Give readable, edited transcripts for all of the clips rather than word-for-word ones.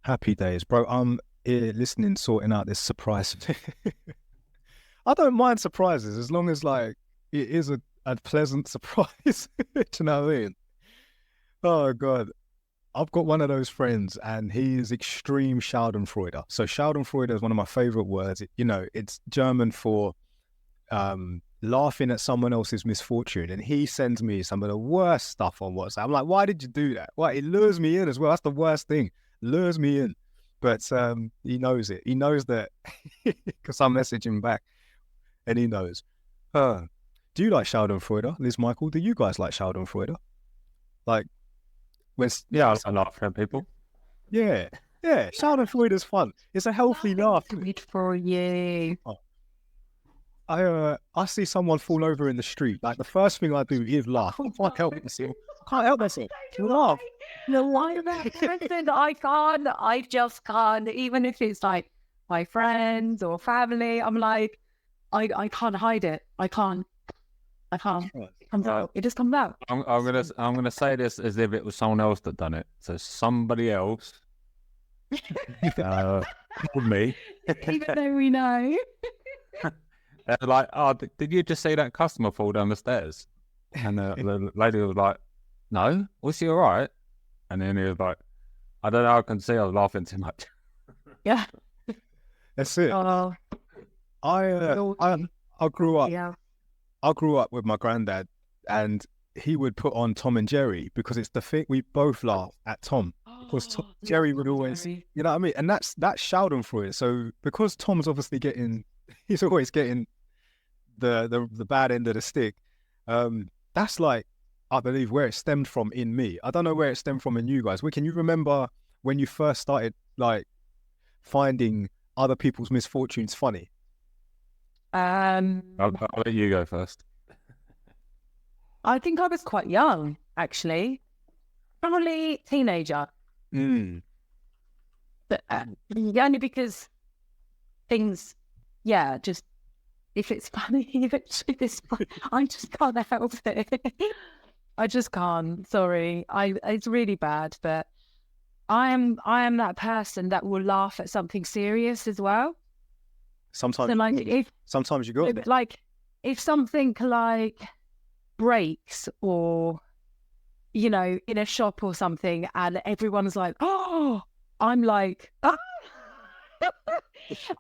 Happy days, bro. I'm here listening, sorting out this surprise. I don't mind surprises as long as like it is a pleasant surprise. Do you know what I mean? Oh God. I've got one of those friends and he is extreme Schadenfreude. So Schadenfreude is one of my favorite words. It's German for laughing at someone else's misfortune. And he sends me some of the worst stuff on WhatsApp. I'm like, why did you do that? Well, it lures me in as well. That's the worst thing. Lures me in. But he knows it. He knows that because I message him back and he knows. Do you like Schadenfreude, Liz Michael? Do you guys like Schadenfreude? Like, when Yeah, I laugh at people. yeah, Schadenfreude is fun. It's a healthy laugh. Good for you. I see someone fall over in the street. Like the first thing I do is laugh. I can't help myself. Can't help myself. Laugh. No, why that person? I can't. I just can't. Even if it's like my friends or family, I'm like, I can't hide it. I can't. It comes out. It just comes out. I'm gonna say this as if it was someone else that done it. So somebody else told me. Even though we know. They're like, oh, did you just see that customer fall down the stairs? And the lady was like, no, was she all right? And then he was like, I don't know, I can see I was laughing too much. Yeah. That's it. Oh. I grew up. Yeah. I grew up with my granddad, and he would put on Tom and Jerry because it's the thing we both laugh at Tom. Because Jerry would always, you know what I mean? And that's Schadenfreude. So because Tom's obviously he's always getting the bad end of the stick. That's like, I believe, where it stemmed from in me. I don't know where it stemmed from in you guys. Can you remember when you first started like finding other people's misfortunes funny? I'll let you go first. I think I was quite young, actually. Probably teenager. But only because things, just if it's funny, if it's funny, I just can't help it. I just can't. Sorry, it's really bad, but I am that person that will laugh at something serious as well. Sometimes, so like sometimes you go like if something like breaks or in a shop or something, and everyone's like, oh, I'm like, ah!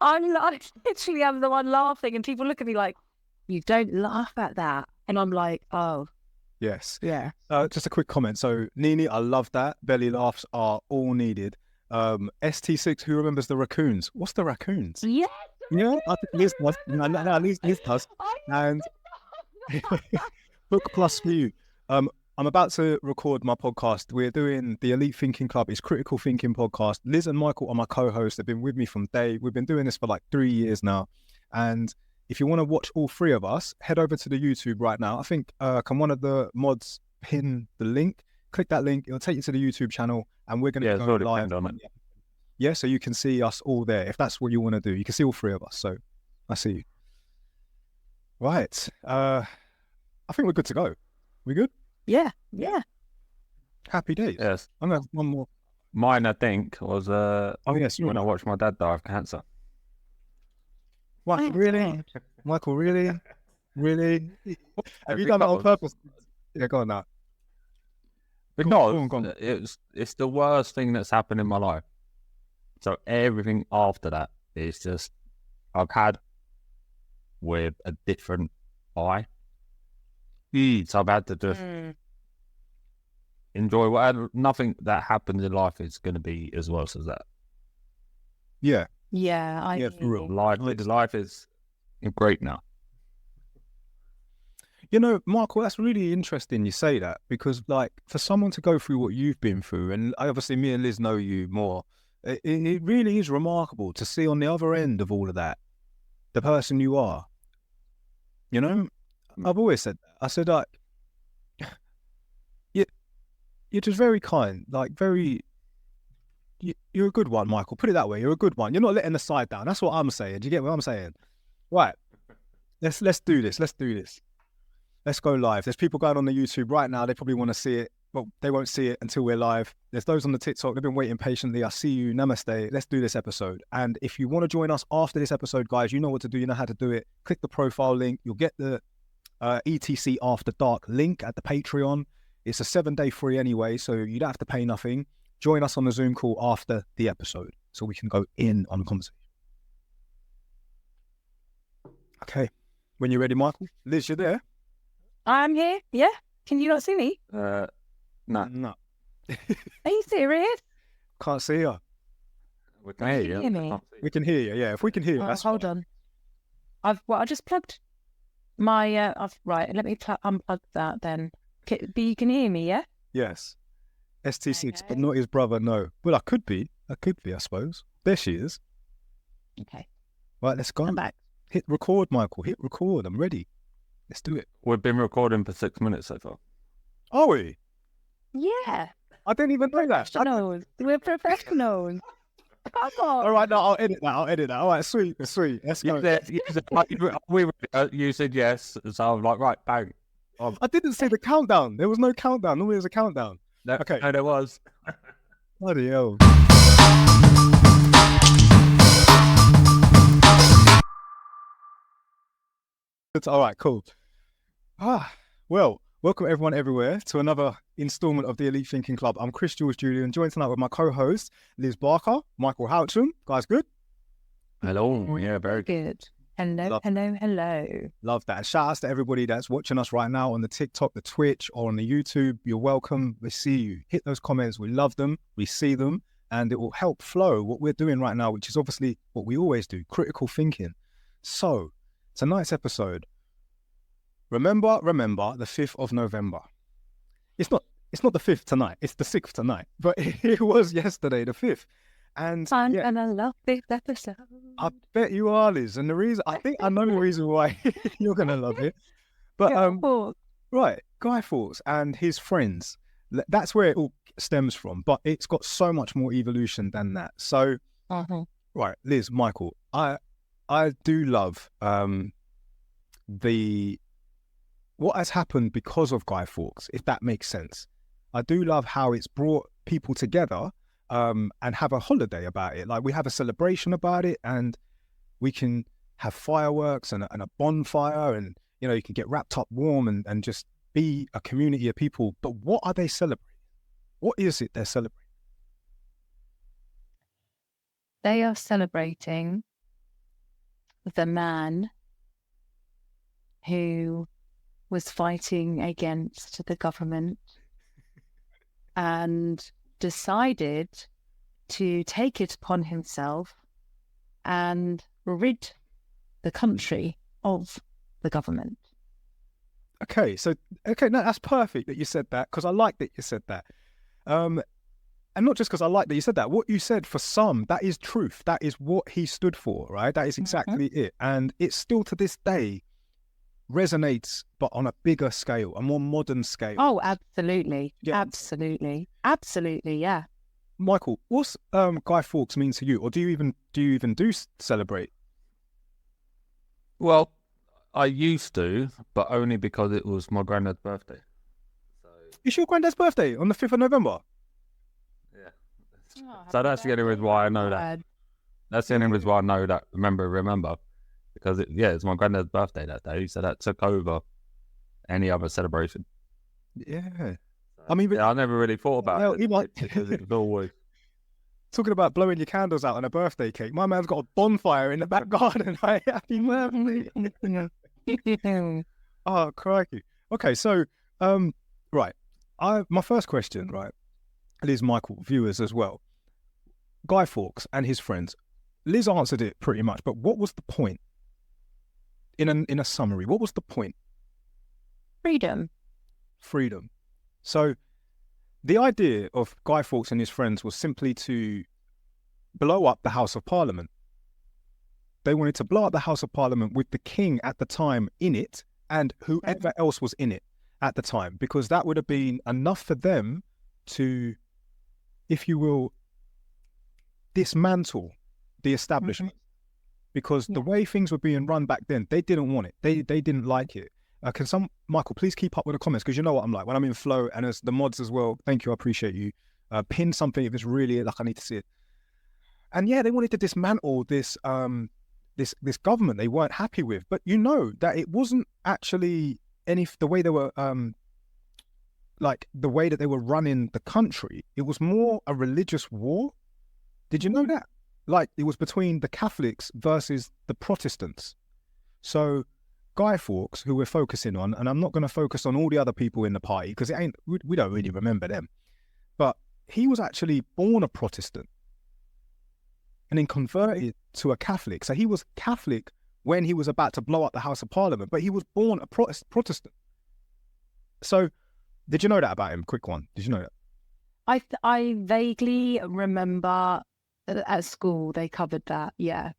I'm like, literally, I'm the one laughing, and people look at me like, you don't laugh at that, and I'm like, oh, yes, yeah. Just a quick comment. So, Nini, I love that. Belly laughs are all needed. ST6, who remembers the raccoons? What's the raccoons? Yeah. Yeah, I think Liz does. No, Liz does. And book plus for you. I'm about to record my podcast. We're doing the Elite Thinking Club. It's Critical Thinking Podcast. Liz and Michael are my co-hosts. They've been with me from day. We've been doing this for like 3 years now. And if you want to watch all three of us, head over to the YouTube right now. I think can one of the mods pin the link? Click that link. It'll take you to the YouTube channel, and we're going to go live on it. Yeah, so you can see us all there. If that's what you want to do, you can see all three of us. So I see you. Right. I think we're good to go. We good? Yeah. Happy days. Yes. I'm going to have one more. Mine, I think, was when I watched my dad die of cancer. What? Really? Michael, really? Really? Have you done that on purpose? Yeah, go on now. Because it's the worst thing that's happened in my life. So everything after that is just, I've had with a different eye. So I've had to just enjoy whatever. Nothing that happens in life is going to be as worse as that. Yeah. Yeah. Life is great now. You know, Michael, that's really interesting you say that, because like for someone to go through what you've been through, and obviously me and Liz know you more, it really is remarkable to see on the other end of all of that, the person you are. You know, I've always said that. I said, like, you're just very kind, like you're a good one, Michael. Put it that way. You're a good one. You're not letting the side down. That's what I'm saying. Do you get what I'm saying? Right. Let's do this. Let's go live. There's people going on the YouTube right now. They probably want to see it. but they won't see it until we're live. There's those on the TikTok. They've been waiting patiently. I see you. Namaste. Let's do this episode. And if you want to join us after this episode, guys, you know what to do. You know how to do it. Click the profile link. You'll get the ETC After Dark link at the Patreon. It's a 7-day free anyway, so you don't have to pay nothing. Join us on the Zoom call after the episode so we can go in on the conversation. Okay. When you're ready, Michael. Liz, you're there? I'm here. Yeah. Can you not see me? No. No. Are you serious? Can't see you. We can hear you. Can you hear me? Can't see you. We can hear you. Yeah, if we can hear you, that's Hold fine. on. I just plugged my. Right. Let me unplug that then. But you can hear me, yeah? Yes. ST6, but Okay. not his brother, no. Well, I could be, I suppose. There she is. Okay. Right, let's go. I'm back. Hit record, Michael. Hit record. I'm ready. Let's do it. We've been recording for 6 minutes so far. Are we? Yeah. I didn't even know that. Professionals. We're professionals. Come on. All right, no, I'll edit that. All right, sweet. Let's go. You said yes, so I was like, right, bang. I didn't see the countdown. There was no countdown. Normally there's a countdown. No, Okay. no, there was. Bloody hell. All right, cool. Well, welcome everyone everywhere to another installment of the Elite Thinking Club. I'm Jules, Julien, joined tonight with my co-host, Liz Barker, Michael Houchen. Guys, good? Hello. Yeah, very good. Good. Hello, Love- hello. Love that. And shout outs to everybody that's watching us right now on the TikTok, the Twitch, or on the YouTube. You're welcome. We see you. Hit those comments. We love them. We see them. And it will help flow what we're doing right now, which is obviously what we always do, critical thinking. So, tonight's episode, remember the 5th of November. It's not the 5th tonight. It's the 6th tonight. But it was yesterday, the 5th. And I'm yeah, gonna love this episode. I bet you are, Liz. And the reason, I think I know the reason why you're going to love it. But, right, Guy Fawkes and his friends, that's where it all stems from. But it's got so much more evolution than that. So, right, Liz, Michael, I do love what has happened because of Guy Fawkes, if that makes sense. I do love how it's brought people together and have a holiday about it. Like, we have a celebration about it, and we can have fireworks and a bonfire, and you can get wrapped up warm and just be a community of people. But what are they celebrating? What is it they're celebrating? They are celebrating the man who was fighting against the government and decided to take it upon himself and rid the country of the government. Okay, no, that's perfect that you said that, because I like that you said that. And not just because I like that you said that. What you said, for some, that is truth. That is what he stood for, right? That is exactly it. And it still to this day resonates, but on a bigger scale, a more modern scale. Oh, absolutely. Yeah. Absolutely, yeah. Michael, what's Guy Fawkes mean to you? Or do you even celebrate? Well, I used to, but only because it was my granddad's birthday. So, It's your granddad's birthday on the 5th of November. yeah. So that's the only reason why I know that. That's the only reason why I know that. Remember. Because it's my granddad's birthday that day, so that took over any other celebration. Yeah. So, I mean, I never really thought about Well, it he might- because it was always. Talking about blowing your candles out on a birthday cake, my man's got a bonfire in the back garden. Right? Happy birthday. Oh, crikey. Okay, so, right. My first question, right, Liz, Michael, viewers as well. Guy Fawkes and his friends. Liz answered it pretty much, but what was the point? In a summary, what was the point? Freedom. So the idea of Guy Fawkes and his friends was simply to blow up the House of Parliament. They wanted to blow up the House of Parliament with the king at the time in it and whoever else was in it at the time, because that would have been enough for them to, if you will, dismantle the establishment. Because the way things were being run back then, they didn't want it. They didn't like it. Can Michael, please keep up with the comments, because you know what I'm like when I'm in flow, and as the mods as well. Thank you, I appreciate you. Pin something if it's really like I need to see it. And yeah, they wanted to dismantle this this government they weren't happy with, but you know that it wasn't actually the way they were like the way that they were running the country. It was more a religious war. Did you know that? Like, it was between the Catholics versus the Protestants. So Guy Fawkes, who we're focusing on, and I'm not going to focus on all the other people in the party because we don't really remember them, but he was actually born a Protestant and then converted to a Catholic. So he was Catholic when he was about to blow up the House of Parliament, but he was born a Protestant. So did you know that about him? Quick one. Did you know that? I vaguely remember at school they covered that. Yeah.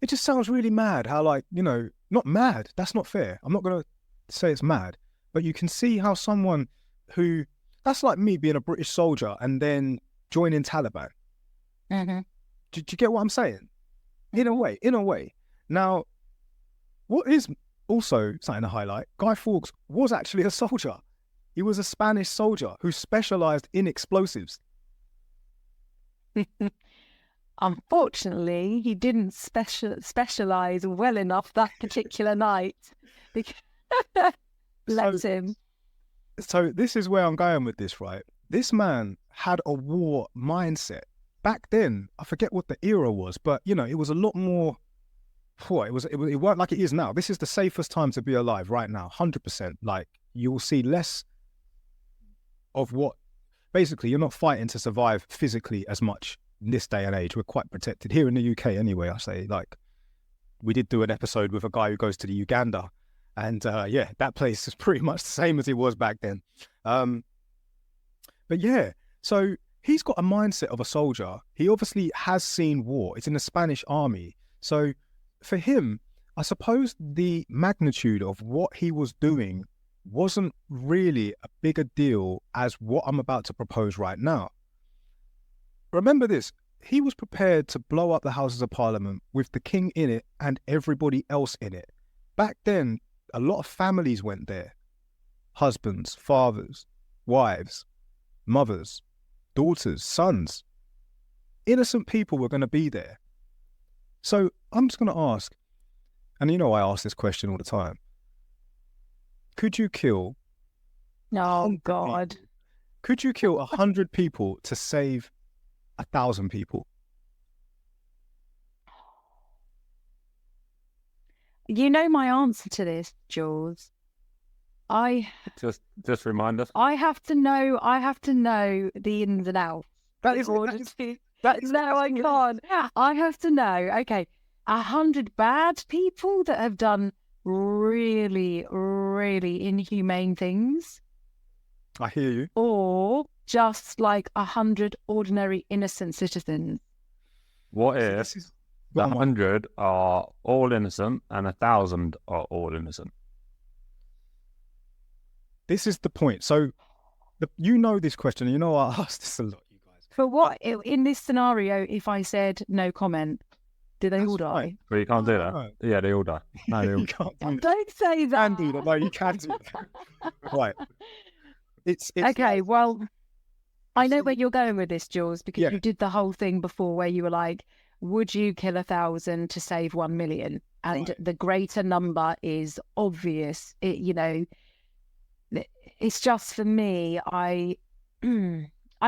It just sounds really mad how, like, you know, not mad. That's not fair. I'm not going to say it's mad, but you can see how someone who, that's like me being a British soldier and then joining Taliban. Mm-hmm. Do you get what I'm saying? In a way. Now, what is also something to highlight, Guy Fawkes was actually a soldier. He was a Spanish soldier who specialized in explosives. Unfortunately, he didn't specialize well enough that particular night. Bless him. So this is where I'm going with this, right? This man had a war mindset. Back then, I forget what the era was, but, you know, it was a lot more... It weren't like it is now. This is the safest time to be alive right now, 100%. Like, you will see less of what... Basically, you're not fighting to survive physically as much in this day and age. We're quite protected here in the UK anyway. I say, like, we did do an episode with a guy who goes to the Uganda, and yeah, that place is pretty much the same as it was back then. But yeah, so he's got a mindset of a soldier. He obviously has seen war. It's in the Spanish army. So for him, I suppose the magnitude of what he was doing wasn't really a bigger deal as what I'm about to propose right now. Remember this, he was prepared to blow up the Houses of Parliament with the king in it and everybody else in it. Back then, a lot of families went there. Husbands, fathers, wives, mothers, daughters, sons. Innocent people were going to be there. So I'm just going to ask, and you know I ask this question all the time, could you kill... Oh, God. Could you kill 100 people to save 1,000 people? You know my answer to this, Jules. Just remind us. I have to know the ins and outs. No, I can't. I have to know. Okay, 100 bad people that have done really, really inhumane things. I hear you. Or just like 100 ordinary innocent citizens. What if the 100 are all innocent and 1,000 are all innocent? This is the point. So, you know this question. You know I asked this a lot, you guys. For what, in this scenario, if I said no comment, do they all die? Well, you can't do that. No. Yeah, they all die. No, they all... You can't do that. Don't say You that. can do that. No, you can do that. Right. It's okay, well, I know where you're going with this, Jules, because Yeah. you did the whole thing before where you were like, would you kill 1,000 to save 1 million? And Right. the greater number is obvious. You know, it's just for me, I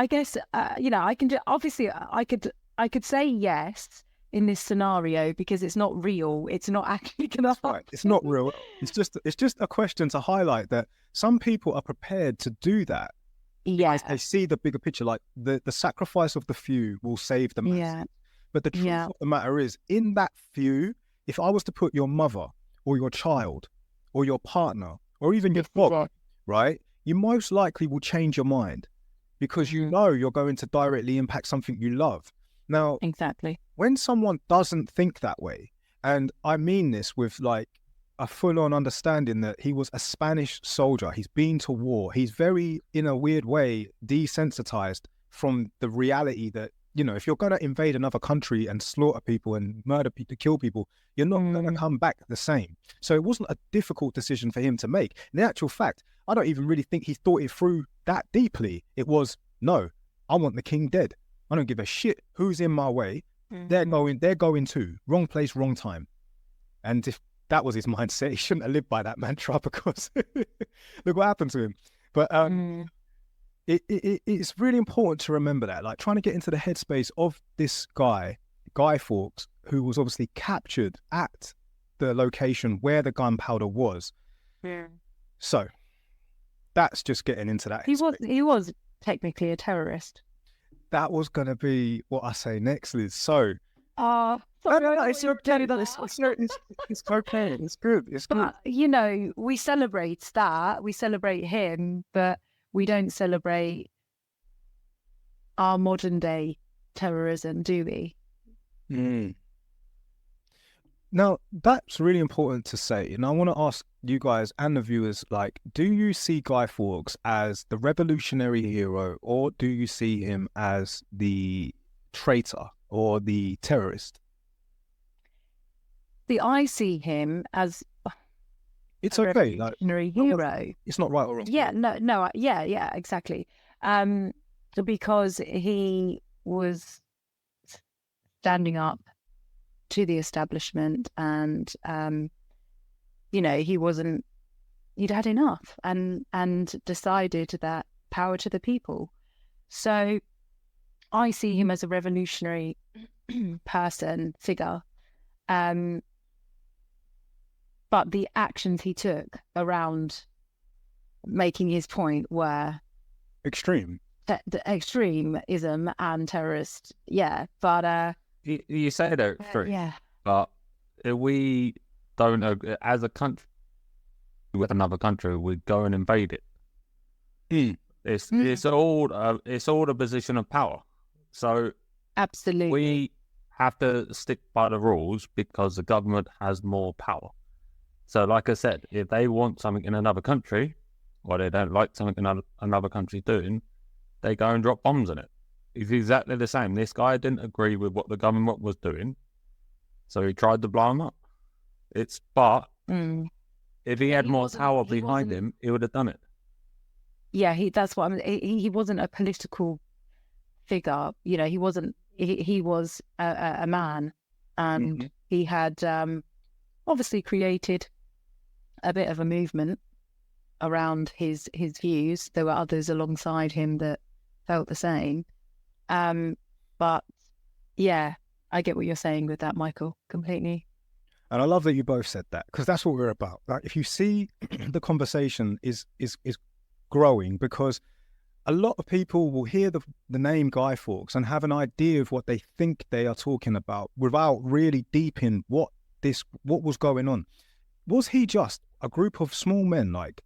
guess, you know, I can do, obviously I could say yes in this scenario because it's not real. It's not actually going to happen. right. It's not real. It's just a question to highlight that some people are prepared to do that. Yeah. They see the bigger picture, like the sacrifice of the few will save the masses. Yeah. But the truth of the matter is, in that few, if I was to put your mother or your child or your partner or even your dog, right, you most likely will change your mind because you know you're going to directly impact something you love. Now, Exactly. when someone doesn't think that way, and I mean this with like a full-on understanding that he was a Spanish soldier, he's been to war, he's very, in a weird way, desensitized from the reality that you know, if you're going to invade another country and slaughter people and murder people, kill people, you're not going to come back the same. So it wasn't a difficult decision for him to make. In actual fact, I don't even really think he thought it through that deeply. It was, no, I want the king dead. I don't give a shit who's in my way. They're going too. Wrong place, wrong time. And if that was his mindset, he shouldn't have lived by that mantra, because look what happened to him. But it's really important to remember that, like, trying to get into the headspace of this guy, Guy Fawkes, who was obviously captured at the location where the gunpowder was. Yeah. So that's just getting into that. He was technically a terrorist. That was going to be what I say next, Liz. So, it's okay. It's okay. It's good. It's good. But, you know, we celebrate that. We celebrate him, but we don't celebrate our modern day terrorism, do we? Now, that's really important to say. And I want to ask you guys and the viewers, like, do you see Guy Fawkes as the revolutionary hero, or do you see him as the traitor or the terrorist? I see him as it's a okay, revolutionary hero. It's not right or wrong. Yeah, exactly. Because he was standing up to the establishment, and you know, he'd had enough and decided that power to the people. So I see him as a revolutionary figure. But the actions he took around making his point were extreme. The extremism and terrorist, yeah. But you say they're extreme, yeah. But we don't, as a country with another country, we go and invade it. It's all a position of power. So absolutely, we have to stick by the rules because the government has more power. So, like I said, if they want something in another country, or they don't like something another country doing, they go and drop bombs in it. It's exactly the same. This guy didn't agree with what the government was doing, so he tried to blow them up. But if he had more power behind him, he would have done it. Yeah, that's what I mean. He wasn't a political figure. You know, he wasn't. He was a man, and he had obviously created a bit of a movement around his views. There were others alongside him that felt the same. But yeah, I get what you're saying with that, Michael, completely. And I love that you both said that, because that's what we're about. Like, if you see the conversation is growing, because a lot of people will hear the name Guy Fawkes and have an idea of what they think they are talking about without really deep in what was going on. Was he just a group of small men, like,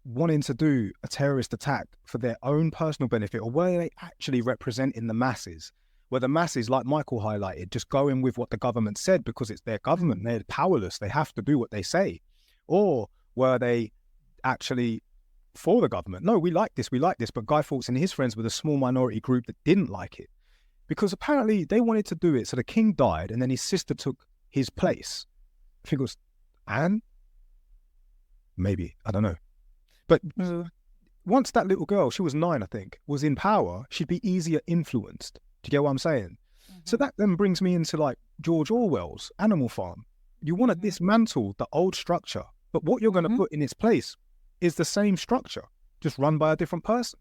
wanting to do a terrorist attack for their own personal benefit, or were they actually representing the masses? Were the masses, like Michael highlighted, just going with what the government said because it's their government, they're powerless, they have to do what they say? Or were they actually for the government? No, we like this, but Guy Fawkes and his friends were the small minority group that didn't like it, because apparently they wanted to do it so the king died and then his sister took his place. I think it was Anne? Maybe, I don't know. But once that little girl, she was 9, I think, was in power, she'd be easier influenced. Do you get what I'm saying? So that then brings me into, like, George Orwell's Animal Farm. You want to dismantle the old structure, but what you're going to put in its place is the same structure, just run by a different person.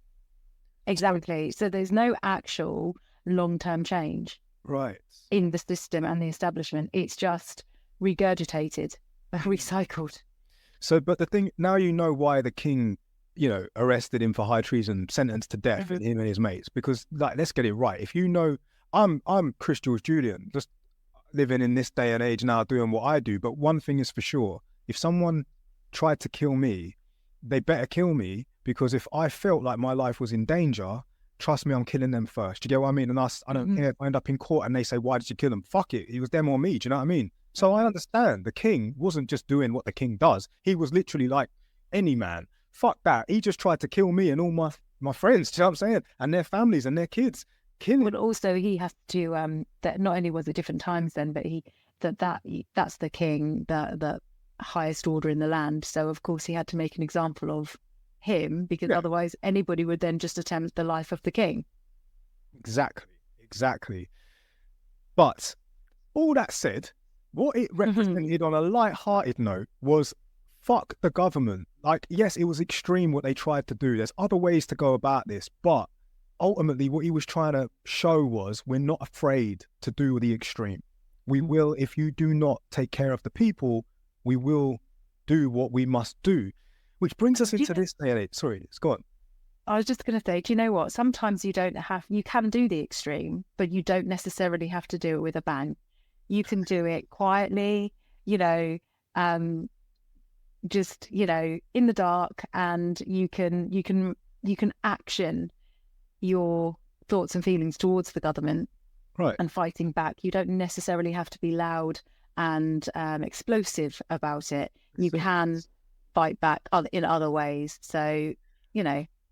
Exactly. So there's no actual long-term change, right, in the system and the establishment. It's just regurgitated, recycled. So, but the thing, now you know why the king, you know, arrested him for high treason, sentenced to death, him and his mates, because, like, let's get it right. If you know, I'm Chris Jules Julien, just living in this day and age now, doing what I do. But one thing is for sure, if someone tried to kill me, they better kill me, because if I felt like my life was in danger, trust me, I'm killing them first. Do you get what I mean? And I don't care if I end up in court and they say, why did you kill them? Fuck it. It was them or me. Do you know what I mean? So I understand the king wasn't just doing what the king does. He was literally like any man. Fuck that. He just tried to kill me and all my friends. Do you know what I'm saying? And their families and their kids. killing. But also he has to that not only was it different times then, but that's the king, the highest order in the land. So of course he had to make an example of him, because otherwise anybody would then just attempt the life of the king. Exactly. But all that said, what it represented on a light-hearted note was fuck the government. Like, yes, it was extreme what they tried to do. There's other ways to go about this, but ultimately what he was trying to show was we're not afraid to do the extreme. We will, if you do not take care of the people, we will do what we must do. Which brings us into this day and age. Sorry, it's gone. I was just going to say, do you know what? Sometimes you can do the extreme, but you don't necessarily have to do it with a bang. You can do it quietly, just, in the dark, and you can action your thoughts and feelings towards the government, right, and fighting back. You don't necessarily have to be loud and explosive about it. You can fight back in other ways. So,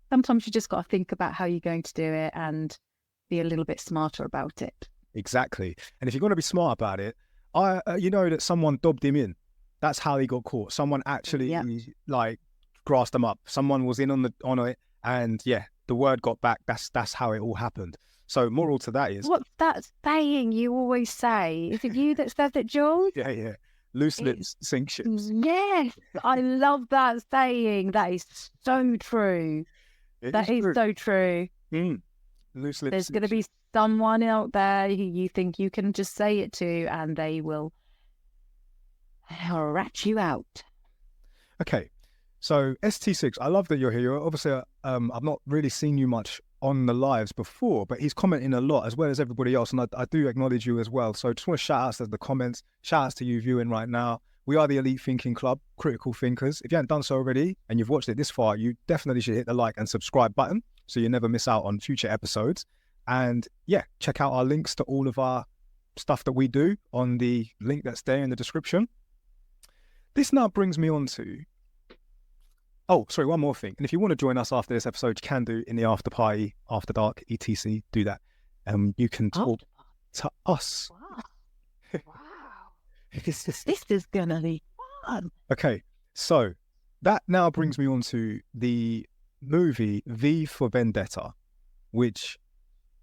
sometimes you just got to think about how you're going to do it and be a little bit smarter about it. Exactly. And if you're going to be smart about it, that someone dobbed him in. That's how he got caught. Someone actually grassed him up. Someone was in on it, and the word got back. That's how it all happened. So moral to that is, what's that saying you always say? Is it you that says it, Jules? Yeah. Loose lips sink ships. Yes, I love that saying. That is so true. That is so true. Loose lips. There's going to be someone out there who you think you can just say it to, and they will rat you out. Okay, so ST6, I love that you're here. Obviously, I've not really seen you much on the lives before, but he's commenting a lot as well as everybody else, and I do acknowledge you as well. So just want to shout out to the comments, shout out to you viewing right now. We are the Elite Thinking Club, critical thinkers. If you haven't done so already and you've watched it this far, you definitely should hit the like and subscribe button so you never miss out on future episodes. And check out our links to all of our stuff that we do on the link that's there in the description. This now brings me on to, one more thing. And if you want to join us after this episode, you can do in the after party, after dark, etc. Do that. You can talk to us. Wow. This is going to be fun. Okay, so that now brings me on to the movie V for Vendetta, which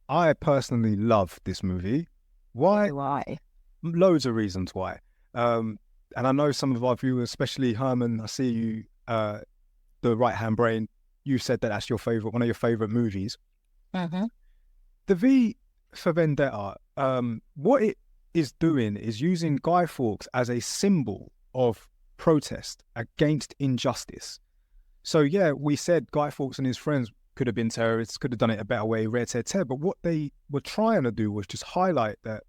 I personally love this movie. Why? Why? Loads of reasons why. And I know some of our viewers, especially Herman, I see you, the right-hand brain, you said that that's one of your favorite movies. Mm-hmm. The V for Vendetta, what it is doing is using Guy Fawkes as a symbol of protest against injustice. So we said Guy Fawkes and his friends could have been terrorists, could have done it a better way, but what they were trying to do was just highlight that,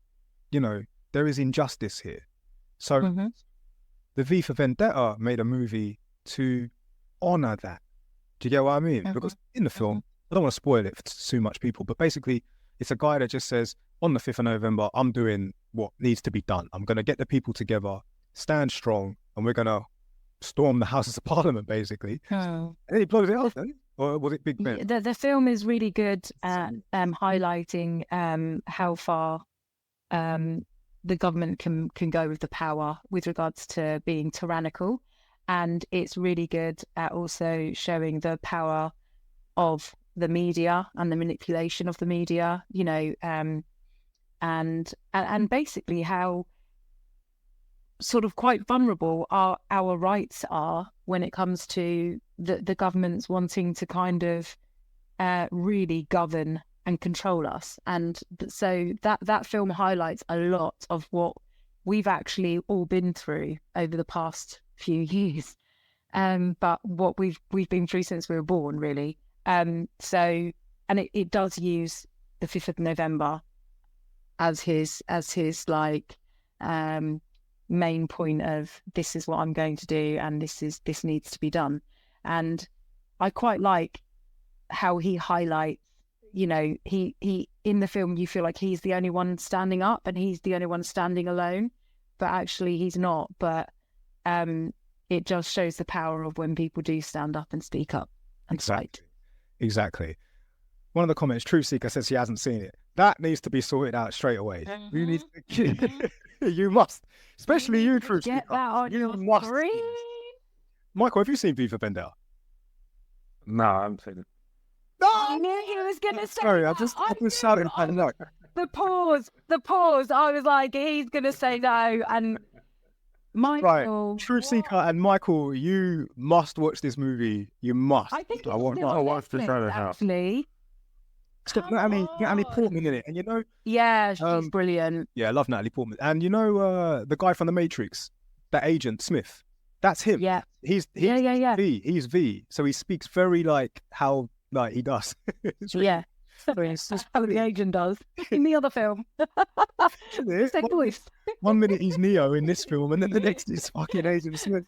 there is injustice here. So the V for Vendetta made a movie to honor that. Do you get what I mean? Because in the film, I don't want to spoil it for too much people, but basically it's a guy that just says, on the 5th of November, I'm doing what needs to be done. I'm going to get the people together, stand strong, and we're going to storm the Houses of Parliament, basically. And then he blows it up, then? Or was it Big Ben? The film is really good at highlighting how far the government can go with the power with regards to being tyrannical. And it's really good at also showing the power of the media and the manipulation of the media, and basically how sort of quite vulnerable our rights are when it comes to the governments wanting to kind of really govern and control us. And so that film highlights a lot of what we've actually all been through over the past few years, but what we've been through since we were born, really. So it does use the 5th of November as his main point of, this is what I'm going to do, and this needs to be done. And I quite like how he highlights, he in the film, you feel like he's the only one standing up and he's the only one standing alone, but actually he's not. But it just shows the power of when people do stand up and speak up and fight. Exactly. one of the comments, Truth Seeker says she hasn't seen it. That needs to be sorted out straight away. You need to, you must, especially you, Truth Get Seeker. that on You your must. screen. Michael, have you seen V for Vendetta? No, I haven't seen it. I knew he was going to say Sorry, that. I've been shouting. I know. The pause. I was like, he's going to say no. And Michael. Right, Truth Seeker and Michael, you must watch this movie. You must. I think I want to watch the trailer now. actually. It's got Natalie Portman in it, and you know, Yeah, she's brilliant. yeah, I love Natalie Portman, and you know, the guy from The Matrix, that agent Smith, that's him. Yeah. He's Yeah. V. He's V. So he speaks very like how like he does. It's really- Yeah. That's how the agent does in the other film. Same voice. 1 minute he's Neo in this film, and then the next is fucking Agent Smith.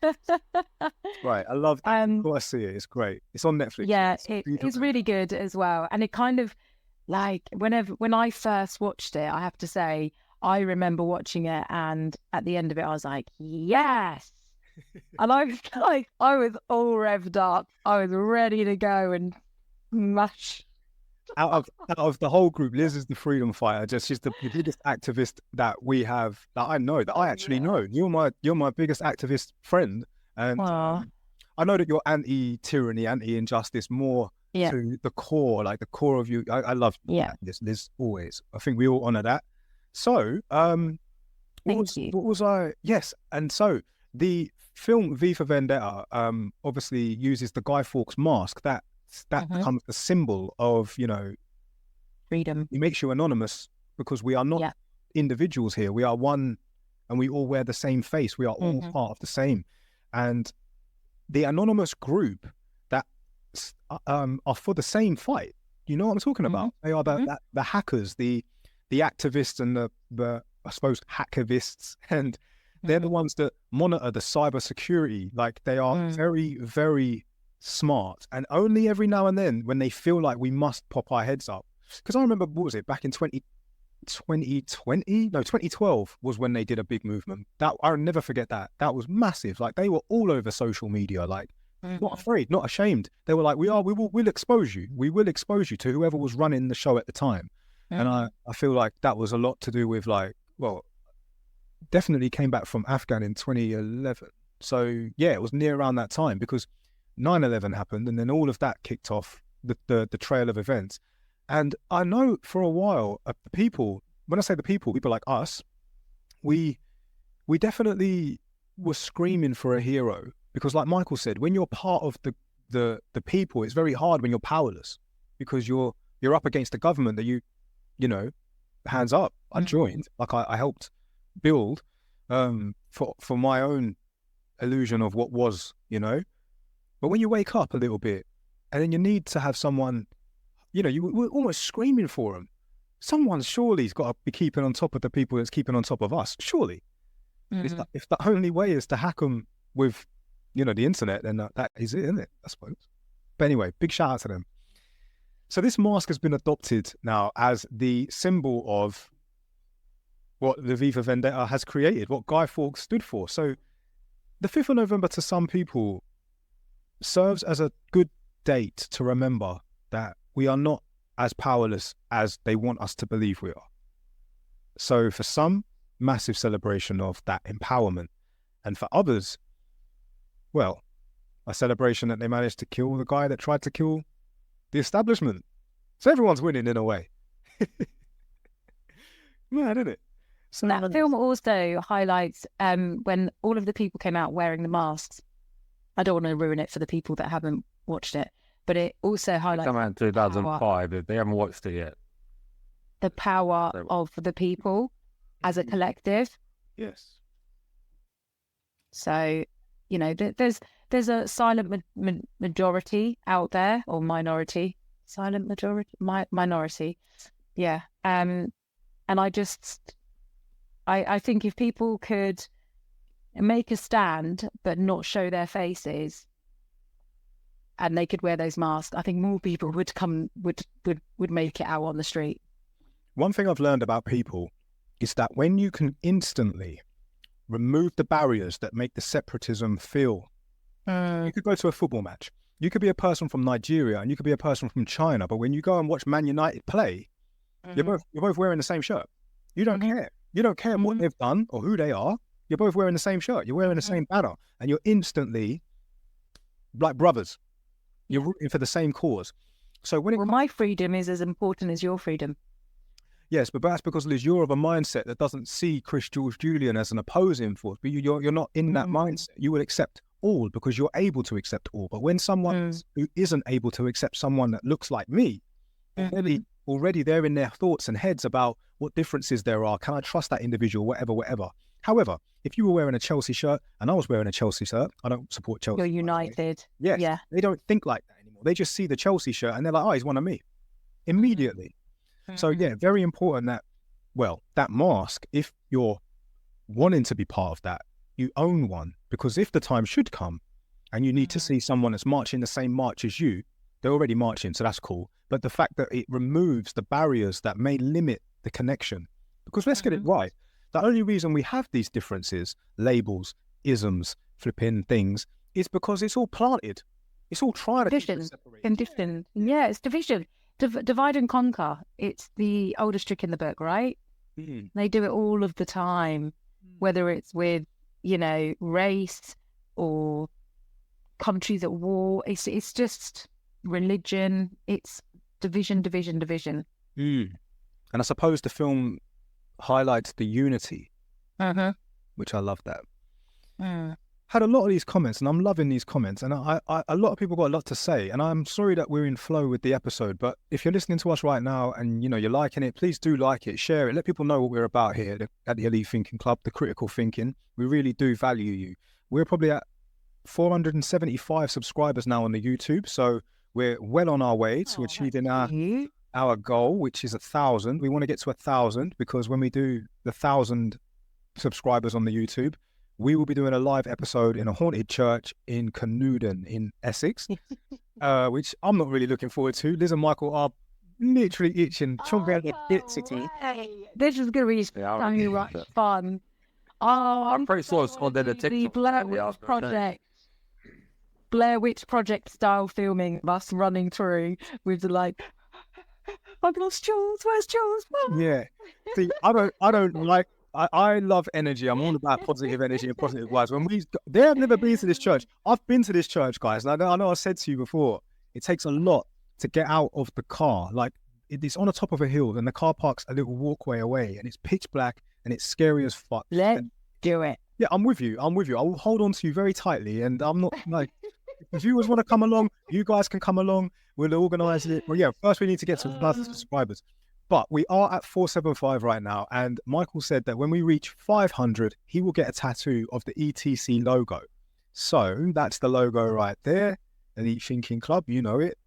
Right, I love that. You've got to see it. It's great. It's on Netflix. Yeah, It's it's really good as well. And it kind of like when I first watched it, I have to say, I remember watching it, and at the end of it, I was like, yes. And I was like, I was all revved up. I was ready to go and smash. Out of the whole group, Liz is the freedom fighter. She's the biggest activist that we have, that I know, that I actually know. You're my biggest activist friend, and I know that you're anti-tyranny, anti-injustice, more to the core, like the core of you. I love this, Liz, always. I think we all honor that. So, what was I? Yes, and so the film V for Vendetta obviously uses the Guy Fawkes mask that becomes the symbol of, you know, freedom. It makes you anonymous because we are not individuals here. We are one, and we all wear the same face. We are all part of the same. And the anonymous group that are for the same fight. You know what I'm talking about? They are the hackers, the activists, and the I suppose hackivists, and they're the ones that monitor the cyber security. Like they are very, very smart, and only every now and then when they feel like we must pop our heads up, because I remember, what was it, back in 2012 was when they did a big movement that I'll never forget. That was massive. Like they were all over social media, like not afraid, not ashamed. They were like, we'll expose you to whoever was running the show at the time. And I feel like that was a lot to do with, like, well, definitely came back from Afghan in 2011, so yeah, it was near around that time, because 9/11 happened, and then all of that kicked off the trail of events. And I know for a while, the people, when I say the people like us, we definitely were screaming for a hero, because like Michael said, when you're part of the people, it's very hard when you're powerless, because you're up against the government that you know, hands up. I joined, like I helped build for my own illusion of what was, you know. But when you wake up a little bit, and then you need to have someone, you know, we're almost screaming for them. Someone surely's got to be keeping on top of the people that's keeping on top of us. Surely, if the only way is to hack them with, you know, the internet, then that is it, isn't it? I suppose. But anyway, big shout out to them. So this mask has been adopted now as the symbol of what the V for Vendetta has created, what Guy Fawkes stood for. So the 5th of November to some people serves as a good date to remember that we are not as powerless as they want us to believe we are. So for some, massive celebration of that empowerment. And for others, well, a celebration that they managed to kill the guy that tried to kill the establishment. So everyone's winning in a way. Mad, isn't it? So that film also highlights when all of the people came out wearing the masks. I don't want to ruin it for the people that haven't watched it, but it also highlights... Come out in 2005, if they haven't watched it yet. The power of the people as a collective. Yes. So, you know, there's a silent majority out there, or minority. Silent majority? Minority. Yeah. And I think if people could make a stand but not show their faces, and they could wear those masks, I think more people would make it out on the street. One thing I've learned about people is that when you can instantly remove the barriers that make the separatism feel, you could go to a football match You could be a person from Nigeria and you could be a person from China, but when you go and watch Man United play, you're both wearing the same shirt. You don't care. You don't care what they've done or who they are. You're both wearing the same shirt. You're wearing the same banner, and you're instantly like brothers. You're rooting for the same cause. So when my freedom is as important as your freedom. Yes, but that's because, Liz, you're of a mindset that doesn't see Chris, Jules, Julien as an opposing force. But you're not in that mindset. You will accept all because you're able to accept all. But when someone who isn't able to accept someone that looks like me, already they're in their thoughts and heads about what differences there are. Can I trust that individual? Whatever. However, if you were wearing a Chelsea shirt and I was wearing a Chelsea shirt, I don't support Chelsea. You're united. Yes, yeah. They don't think like that anymore. They just see the Chelsea shirt and they're like, oh, he's one of me. Immediately. So yeah, very important that mask, if you're wanting to be part of that, you own one, because if the time should come and you need to see someone that's marching the same march as you, they're already marching, so that's cool. But the fact that it removes the barriers that may limit the connection, because let's get it right. The only reason we have these differences, labels, isms, flipping things, is because it's all planted. It's all trying to keep us separated. Conditioned. Yeah, it's division. Divide and conquer. It's the oldest trick in the book, right? They do it all of the time, whether it's with, race or countries at war. It's just religion. It's division. And I suppose the film highlights the unity, which I love that. Had a lot of these comments, and I'm loving these comments, and a lot of people got a lot to say, and I'm sorry that we're in flow with the episode, but if you're listening to us right now and you're liking it, please do like it, share it, let people know what we're about here at the Elite Thinking Club, the critical thinking. We really do value you. We're probably at 475 subscribers now on the YouTube, so we're well on our way to achieving our goal, which is 1,000. We want to get to 1,000 because when we do the 1,000 subscribers on the YouTube, we will be doing a live episode in a haunted church in Canewden in Essex, which I'm not really looking forward to. Liz and Michael are literally itching. This is going to be so much fun. I'm pretty sure it's on the TikTok. Blair Witch Project style filming of us running through with the I've lost Jules. Where's Jules? Yeah. See, I don't like. I love energy. I'm all about positive energy and positive vibes. They have never been to this church. I've been to this church, guys, and I know I said to you before, it takes a lot to get out of the car. It's on the top of a hill, and the car park's a little walkway away, and it's pitch black, and it's scary as fuck. Let's do it. Yeah, I'm with you. I will hold on to you very tightly, and I'm not if you want to come along, you guys can come along. We'll organise it. Well, yeah, first we need to get to 1,000 subscribers. But we are at 475 right now, and Michael said that when we reach 500, he will get a tattoo of the ETC logo. So that's the logo right there, Elite Thinking Club, you know it.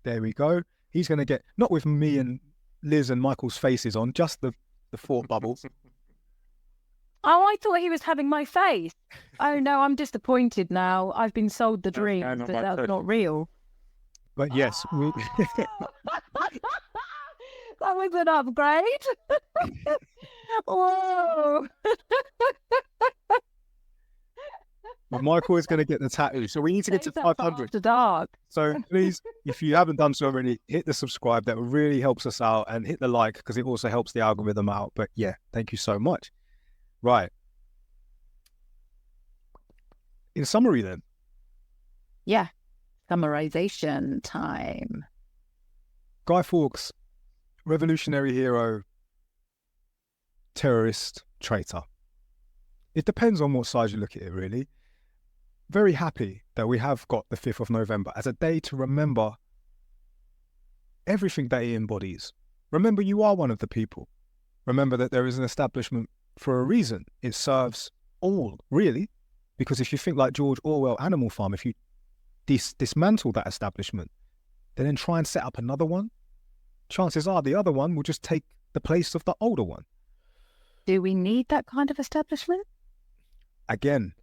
There we go. He's going to get, not with me and Liz and Michael's faces on, just the thought bubbles. Oh, I thought he was having my face. Oh no, I'm disappointed now. I've been sold the dream, but that's not real. But yes, we... That was an upgrade. Whoa. Well, Michael is going to get the tattoo. So we need to get to 500. After dark. So please, if you haven't done so already, hit the subscribe. That really helps us out. And hit the like, because it also helps the algorithm out. But yeah, thank you so much. Right. In summary then. Yeah. Summarization time. Guy Fawkes, revolutionary hero, terrorist, traitor. It depends on what side you look at it, really. Very happy that we have got the 5th of November as a day to remember everything that he embodies. Remember, you are one of the people. Remember that there is an establishment for a reason. It serves all, really. Because if you think like George Orwell, Animal Farm, if you dismantle that establishment, then try and set up another one, chances are the other one will just take the place of the older one. Do we need that kind of establishment? Again,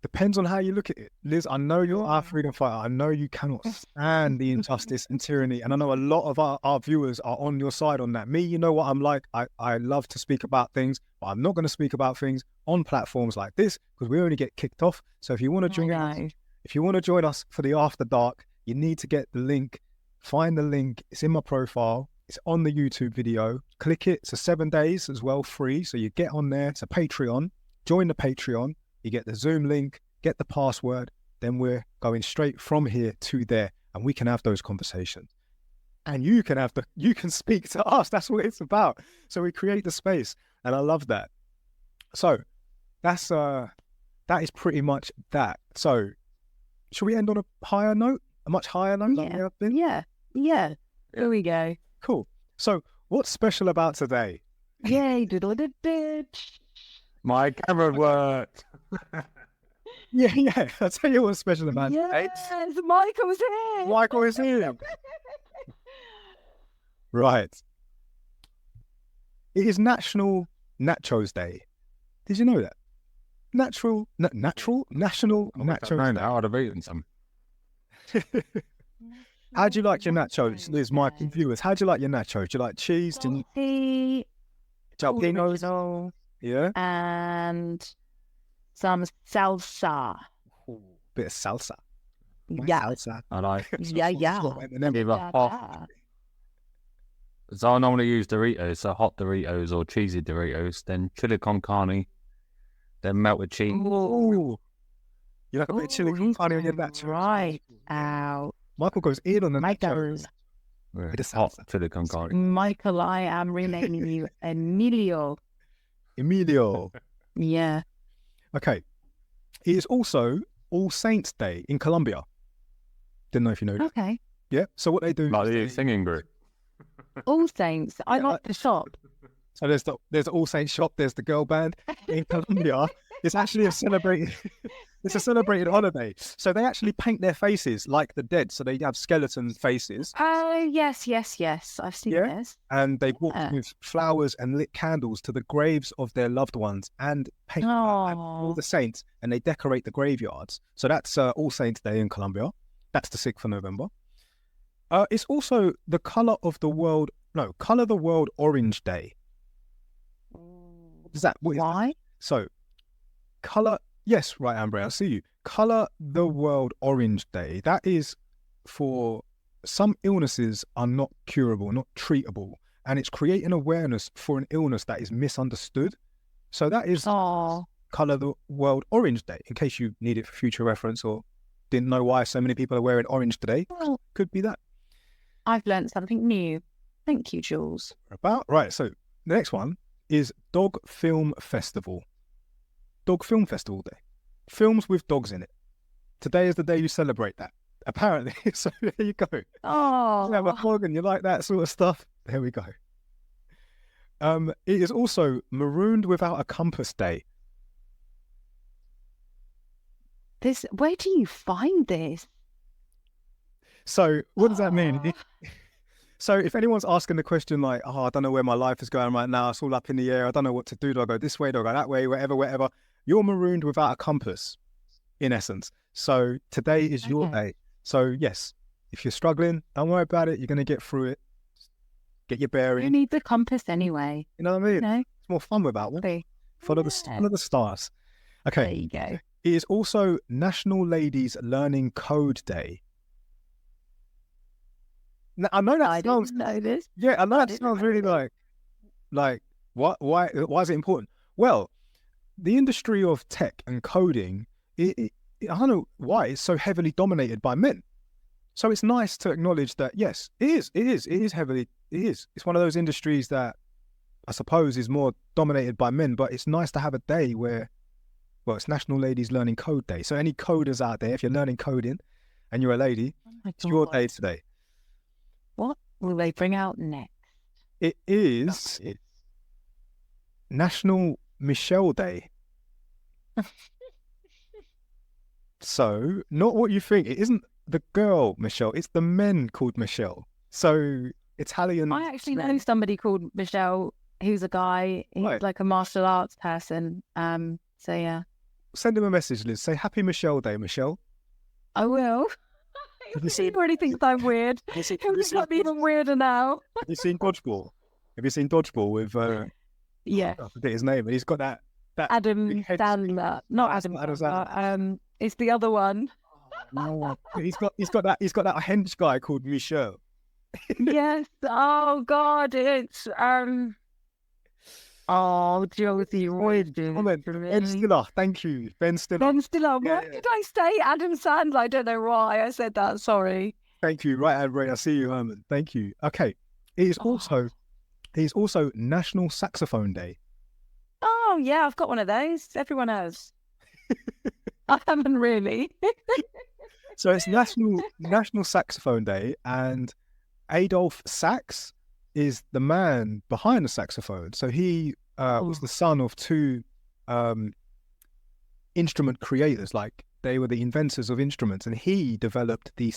depends on how you look at it. Liz, I know you're our freedom fighter. I know you cannot stand the injustice and tyranny. And I know a lot of our viewers are on your side on that. Me, you know what I'm like. I love to speak about things, but I'm not going to speak about things on platforms like this because we only get kicked off. So if you want to join us for the After Dark, You need to get the link. Find the link. It's in my profile. It's on the YouTube video. Click it. It's 7 days as well, free. So you get on there. It's a Patreon. Join the Patreon. You get the Zoom link, get the password. Then we're going straight from here to there, and we can have those conversations. And you can speak to us. That's what it's about. So we create the space, and I love that. So that is pretty much that. So should we end on a higher note? A much higher note? Like we have been? Yeah. Here we go. Cool. So what's special about today? Yay, doodle did bitch. My camera worked. Yeah. I'll tell you what's special about it. Yes, Michael's here. Michael is here. Right. It is National Nachos Day. Did you know that? National Nachos Day. I would have eaten some. How do you like your nachos? Liz, my viewers, how do you like your nachos? Do you like cheese? Do you jalapenos? Original, Yeah. and some salsa. Bit of salsa. Yeah. Salsa. I like. Yeah. Give a hot. So I normally use Doritos, so hot Doritos or cheesy Doritos, then chili con carne, then melted cheese. Ooh. You like a bit of chili con carne on your nachos? Right out. Michael goes in on the Michael. nachos. Yeah, Bit of hot salsa. chili con carne. Michael, I am renaming you Emilio. Emilio. Yeah. Okay. It is also All Saints Day in Colombia. Didn't know if you know that. Okay. Yeah. So what they do Like is the they- singing group. All Saints. I like the shop. So there's the All Saints shop, there's the girl band in Colombia. It's actually a celebrated holiday. So they actually paint their faces like the dead. So they have skeleton faces, Yes. I've seen Yeah? this. and they walk Yeah. with flowers and lit candles to the graves of their loved ones and paint all Oh, the saints, and they decorate the graveyards. So that's All Saints Day in Colombia. That's the 6th of November. It's also the Color the World Orange Day. What is that? why? So, yes, right, Amber, I see you. Color the World Orange Day. That is for some illnesses are not curable, not treatable, and it's creating awareness for an illness that is misunderstood. So that is Oh, Color the World Orange Day, in case you need it for future reference or didn't know why so many people are wearing orange today. well, Could be that. I've learned something new. Thank you, Jules. Right, so the next one is Dog Film Festival. Dog Film Festival Day. Films with dogs in it. Today is the day you celebrate that, apparently. So there you go. Oh, You have a hog and you like that sort of stuff. There we go. It is also Marooned Without a Compass Day. where do you find this? So what does that mean? Oh. So if anyone's asking the question like, oh, I don't know where my life is going right now, it's all up in the air, I don't know what to do, do I go this way, do I go that way, whatever, you're marooned without a compass, in essence. So today is your Okay. day. So yes, if you're struggling, don't worry about it, you're going to get through it. Get your Who bearing, needs the compass anyway? you know what I mean? No, It's more fun without one. see, Follow Yeah. the stars. there Okay, you go. it is also National Ladies Learning Code Day. Now, I know that I sounds didn't know this. Yeah, I know I that didn't sounds know really this. like what? Why is it important? Well, the industry of tech and coding, I don't know why it's so heavily dominated by men. So it's nice to acknowledge that yes, it is heavily. It's one of those industries that I suppose is more dominated by men. But it's nice to have a day where, well, it's National Ladies Learning Code Day. So any coders out there, if you're learning coding and you're a lady, Oh my it's your God. day today. What will they bring out next? It is National Michelle Day. So, not what you think. It isn't the girl Michelle, it's the men called Michelle. So, Italian. I actually know somebody called Michelle, who's a guy. He's Right. like a martial arts person. So yeah, Send him a message, Liz. Say Happy Michelle Day, Michelle. I will. Have you He seen, already thinks I'm weird. have you seen, He'll just got me even weirder now. have you seen Dodgeball? Have you seen Dodgeball with, Yeah, I forget his name, and he's got that Adam big head- Sandler. Not No, it's Adam not Adam Sandler. It's the other one. He's got that hench guy called Michel. Yes. Oh God, it's Oh, Josie, what is it? Comment. Ben Stiller. Thank you, Ben Stiller. Ben Stiller. Yeah, What yeah. did I say? Adam Sandler. I don't know why I said that. Sorry. Thank you. Right hand brain. I see you, Herman. Thank you. Okay. It is also National Saxophone Day. Oh yeah, I've got one of those. Everyone has. I haven't really. So it's National Saxophone Day, and Adolphe Sax is the man behind the saxophone. So he was the son of two instrument creators. Like, they were the inventors of instruments, and he developed the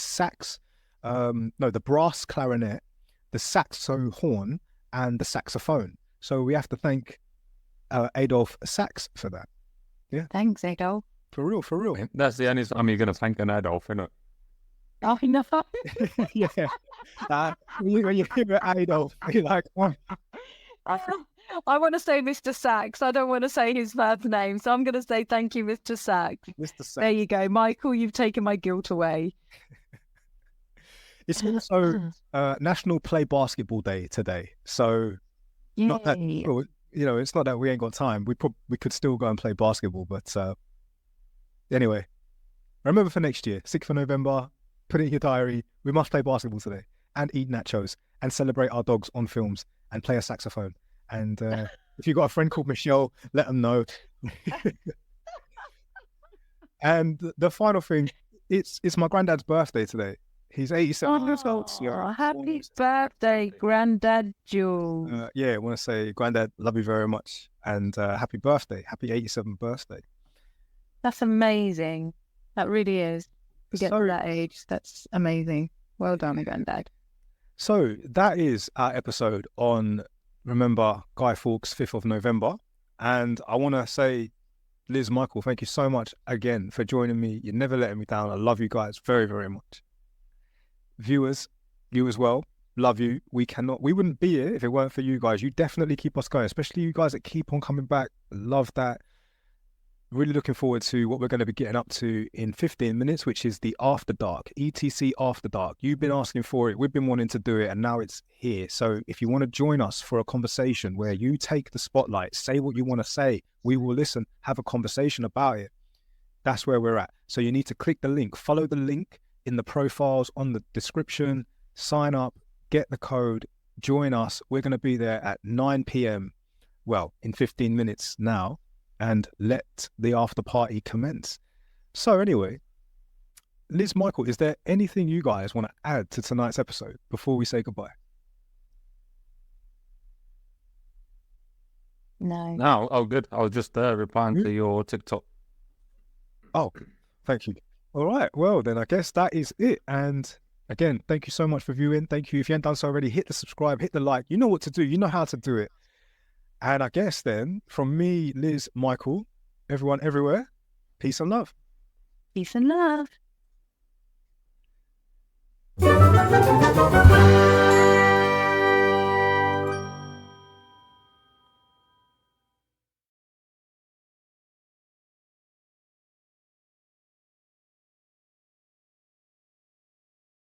the brass clarinet, the saxo horn, and the saxophone. So we have to thank Adolphe Sax for that. Yeah. Thanks, Adolf. For real. That's the only time you're going to thank an Adolf, isn't it? Oh, no. Yeah. When you hear Adolf, you're like, oh. I want to say Mr. Sax. I don't want to say his first name, so I'm going to say thank you, Mr. Sax. Mr. Sax. There you go, Michael. You've taken my guilt away. It's also National Play Basketball Day today. So not that, it's not that we ain't got time. We could still go and play basketball, but anyway, remember for next year, 6th of November, put it in your diary. We must play basketball today and eat nachos and celebrate our dogs on films and play a saxophone. And if you've got a friend called Michelle, let them know. And the final thing, it's my granddad's birthday today. He's 87 years old. Oh, happy birthday, Granddad Jules. I want to say, Granddad, love you very much. And happy birthday. Happy 87th birthday. That's amazing. That really is. To get to that age, that's amazing. Well done, Granddad. So that is our episode on, remember, Guy Fawkes, 5th of November. And I want to say, Liz, Michael, thank you so much again for joining me. You're never letting me down. I love you guys very, very much. Viewers, you as well, love you. We wouldn't be here if it weren't for you guys. You definitely keep us going, especially you guys that keep on coming back. Love that. Really looking forward to what we're going to be getting up to in 15 minutes, which is the After Dark, ETC After Dark. You've been asking for it. We've been wanting to do it, and now it's here. So if you want to join us for a conversation where you take the spotlight, say what you want to say, we will listen, have a conversation about it. That's where we're at. So you need to click the link, follow the link in the profiles on the description, sign up, get the code, join us. We're going to be there at 9 p.m. Well, in 15 minutes now, and let the after party commence. So anyway, Liz, Michael, is there anything you guys want to add to tonight's episode before we say goodbye? No. No, oh good. I was just replying to your TikTok. Oh, thank you. All right, well then I guess that is it. And again, thank you so much for viewing. Thank you. If you haven't done so already, hit the subscribe, hit the like. You know what to do. You know how to do it. And I guess then, from me, Liz, Michael, everyone everywhere, peace and love. Peace and love.